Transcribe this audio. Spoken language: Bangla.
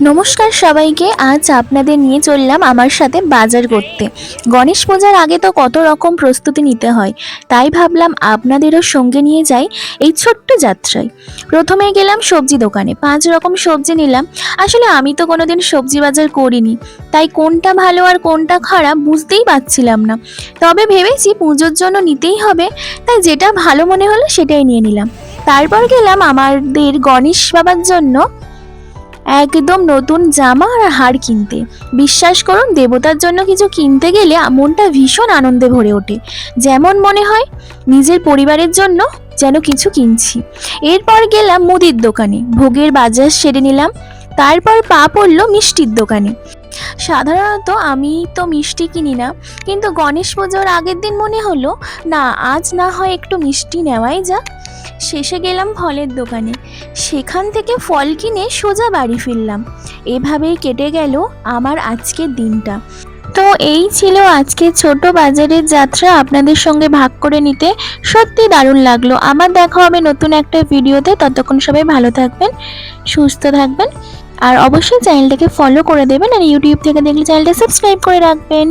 নমস্কার সবাইকে। আজ আপনাদের নিয়ে চললাম আমার সাথে বাজার করতে। গণেশ পূজার আগে তো কত রকম প্রস্তুতি নিতে হয়, তাই ভাবলাম আপনাদেরও সঙ্গে নিয়ে যাই এই ছোট্ট যাত্রায়। প্রথমে গেলাম সবজি দোকানে, 5 রকম সবজি নিলাম। আসলে আমি তো কোনোদিন সবজি বাজার করিনি, তাই কোনটা ভালো আর কোনটা খারাপ বুঝতেই পারছিলাম না। তবে ভেবেছি পুজোর জন্য নিতেই হবে, তাই যেটা ভালো মনে হলো সেটাই নিয়ে নিলাম। তারপর গেলাম আমাদের গণেশ বাবার জন্য একদম নতুন জামা আর হার কিনতে। বিশ্বাস করুন, দেবতার জন্য কিছু কিনতে গেলে মনটা ভীষণ আনন্দে ভরে ওঠে, যেমন মনে হয় নিজের পরিবারের জন্য যেন কিছু কিনছি। এরপর গেলাম মুদির দোকানে, ভোগের বাজার সেরে নিলাম। তারপর পা পড়লো মিষ্টির দোকানে। সাধারণত আমি তো মিষ্টি কিনি না, কিন্তু গণেশ পুজোর আগের দিন মনে হলো না, আজ না হয় একটু মিষ্টি নেওয়াই যাক। শেষে গেলাম ফলের দোকানে, সেখান থেকে ফল কিনে সোজা বাড়ি ফিরলাম। এভাবেই কেটে গেল আমার আজকের দিনটা। তো এই ছিল আজকে ছোট বাজারের যাত্রা, আপনাদের সঙ্গে ভাগ করে নিতে সত্যি দারুণ লাগলো। আবার দেখা হবে নতুন একটা ভিডিওতে। ততক্ষণ সবাই ভালো থাকবেন, সুস্থ থাকবেন, আর অবশ্যই চ্যানেলটাকে ফলো করে দেবেন, আর ইউটিউব থেকে দেখলে চ্যানেলটা সাবস্ক্রাইব করে রাখবেন।